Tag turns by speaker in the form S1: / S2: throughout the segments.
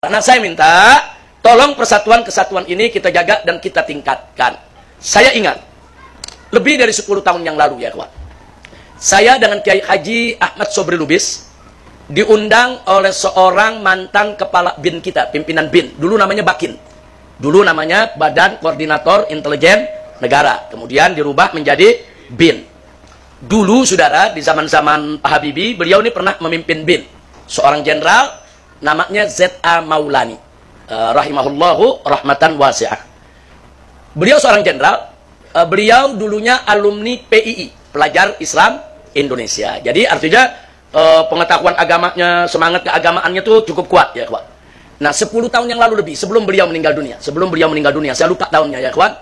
S1: Karena saya minta, tolong persatuan kesatuan ini kita jaga dan kita tingkatkan. Saya ingat, lebih dari 10 tahun yang lalu ya kawan. Saya dengan Kiai Haji Ahmad Sobri Lubis diundang oleh seorang mantan kepala BIN kita, pimpinan BIN. Dulu namanya Bakin. Dulu namanya Badan Koordinator Intelijen Negara. Kemudian dirubah menjadi BIN. Dulu saudara, di zaman-zaman Pak Habibie, beliau ini pernah memimpin BIN. Seorang jenderal namanya Z.A. Maulani. Rahimahullahu rahmatan wasi'ah. Beliau seorang jenderal. Beliau dulunya alumni PII, Pelajar Islam Indonesia. Jadi artinya pengetahuan agamanya, semangat keagamaannya tuh cukup kuat ya kawan. Nah 10 tahun yang lalu lebih, sebelum beliau meninggal dunia, saya lupa tahunnya ya kawan.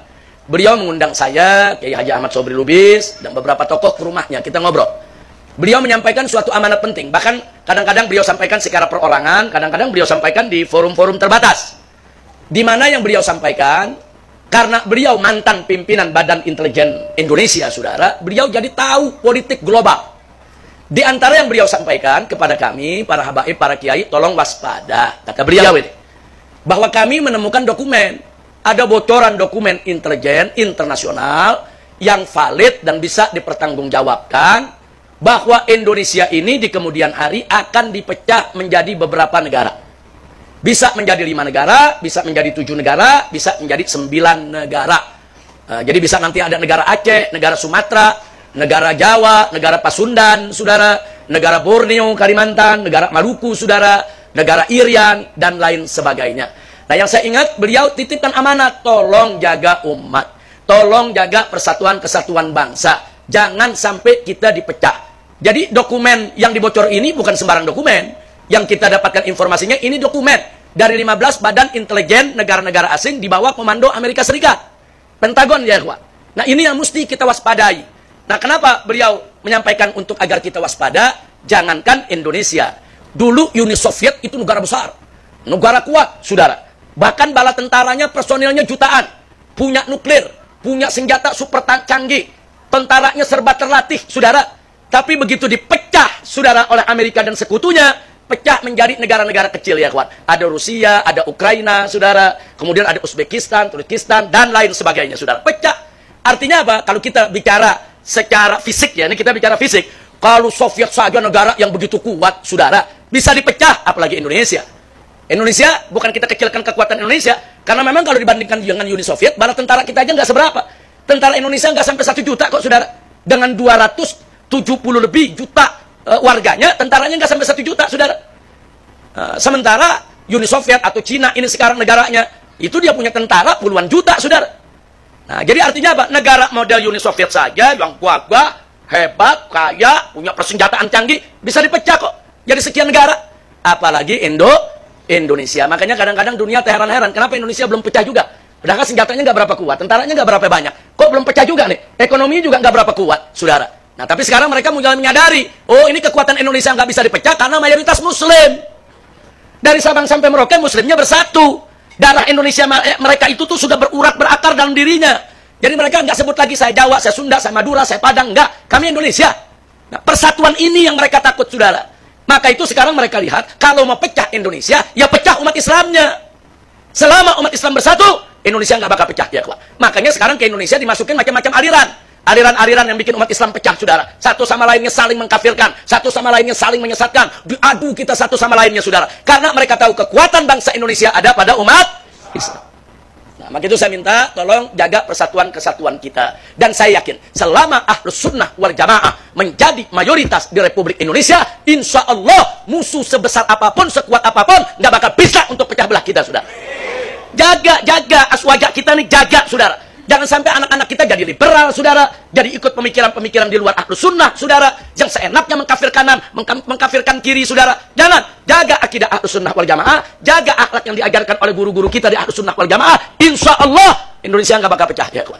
S1: Beliau mengundang saya, Kiai Haji Ahmad Sobri Lubis, dan beberapa tokoh ke rumahnya, kita ngobrol. Beliau menyampaikan suatu amanat penting, bahkan kadang-kadang beliau sampaikan secara perorangan, kadang-kadang beliau sampaikan di forum-forum terbatas. Di mana yang beliau sampaikan, karena beliau mantan pimpinan Badan Intelijen Indonesia, saudara, beliau jadi tahu politik global. Di antara yang beliau sampaikan kepada kami, para habaib, para kiai, tolong waspada, kata beliau ini, bahwa kami menemukan dokumen, ada bocoran dokumen intelijen internasional yang valid dan bisa dipertanggungjawabkan, bahwa Indonesia ini di kemudian hari akan dipecah menjadi beberapa negara. Bisa menjadi 5 negara, bisa menjadi 7 negara, bisa menjadi 9 negara. Jadi bisa nanti ada negara Aceh, negara Sumatera, negara Jawa, negara Pasundan, saudara, negara Borneo, Kalimantan, negara Maluku, saudara, negara Irian, dan lain sebagainya. Nah yang saya ingat, beliau titipkan amanat, tolong jaga umat, tolong jaga persatuan kesatuan bangsa, jangan sampai kita dipecah. Jadi dokumen yang dibocor ini bukan sembarang dokumen. Yang kita dapatkan informasinya ini dokumen dari 15 badan intelijen negara-negara asing di bawah komando Amerika Serikat. Pentagon ya kawan. Nah ini yang mesti kita waspadai. Nah kenapa beliau menyampaikan untuk agar kita waspada? Jangankan Indonesia. Dulu Uni Soviet itu negara besar. Negara kuat, saudara. Bahkan bala tentaranya, personilnya jutaan. Punya nuklir, punya senjata super canggih. Tentaranya serba terlatih, saudara. Tapi begitu dipecah, saudara, oleh Amerika dan sekutunya, pecah menjadi negara-negara kecil ya kawan. Ada Rusia, ada Ukraina, saudara. Kemudian ada Uzbekistan, Turkistan, dan lain sebagainya, saudara. Pecah. Artinya apa? Kalau kita bicara secara fisik ya, ini kita bicara fisik. Kalau Soviet saja negara yang begitu kuat, saudara, bisa dipecah, apalagi Indonesia. Indonesia, bukan kita kecilkan kekuatan Indonesia, karena memang kalau dibandingkan dengan Uni Soviet, bala tentara kita aja nggak seberapa. Tentara Indonesia nggak sampai 1 juta kok, saudara. Dengan 270 lebih juta warganya, tentaranya nggak sampai 1 juta, saudara. Sementara Uni Soviet atau Cina ini sekarang negaranya, itu dia punya tentara puluhan juta, saudara. Nah, jadi artinya apa? Negara model Uni Soviet saja, yang gagah, hebat, kaya, punya persenjataan canggih, bisa dipecah kok. Jadi sekian negara. Apalagi Indonesia. Makanya kadang-kadang dunia terheran-heran, kenapa Indonesia belum pecah juga? Padahal senjatanya nggak berapa kuat, tentaranya nggak berapa banyak. Kok belum pecah juga nih? Ekonominya juga nggak berapa kuat, saudara. Nah, tapi sekarang mereka mulai menyadari, oh ini kekuatan Indonesia nggak bisa dipecah karena mayoritas Muslim. Dari Sabang sampai Merauke, Muslimnya bersatu. Darah Indonesia mereka itu tuh sudah berurat berakar dalam dirinya. Jadi mereka nggak sebut lagi saya Jawa, saya Sunda, saya Madura, saya Padang. Nggak, kami Indonesia. Nah, persatuan ini yang mereka takut, saudara. Maka itu sekarang mereka lihat, kalau mau pecah Indonesia, ya pecah umat Islamnya. Selama umat Islam bersatu, Indonesia nggak bakal pecah ya, kawan. Makanya sekarang ke Indonesia dimasukin macam-macam aliran. Aliran-aliran yang bikin umat Islam pecah, saudara. Satu sama lainnya saling mengkafirkan. Satu sama lainnya saling menyesatkan. Diadu kita satu sama lainnya, saudara. Karena mereka tahu kekuatan bangsa Indonesia ada pada umat Islam. Nah, maka itu saya minta, tolong jaga persatuan kesatuan kita. Dan saya yakin, selama Ahlus Sunnah wal Jamaah menjadi mayoritas di Republik Indonesia, insya Allah musuh sebesar apapun, sekuat apapun, nggak bakal bisa untuk pecah belah kita, saudara. Jaga aswaja kita nih, jaga, saudara. Jangan sampai anak-anak kita jadi liberal, saudara. Jadi ikut pemikiran-pemikiran di luar Ahlus Sunnah, saudara. Yang seenaknya mengkafir kanan, mengkafirkan kiri, saudara. Jangan. Jaga akidah Ahlus Sunnah wal Jamaah. Jaga akhlak yang diajarkan oleh guru-guru kita di Ahlus Sunnah wal Jamaah. Insya Allah Indonesia nggak bakal pecah ya, kawan.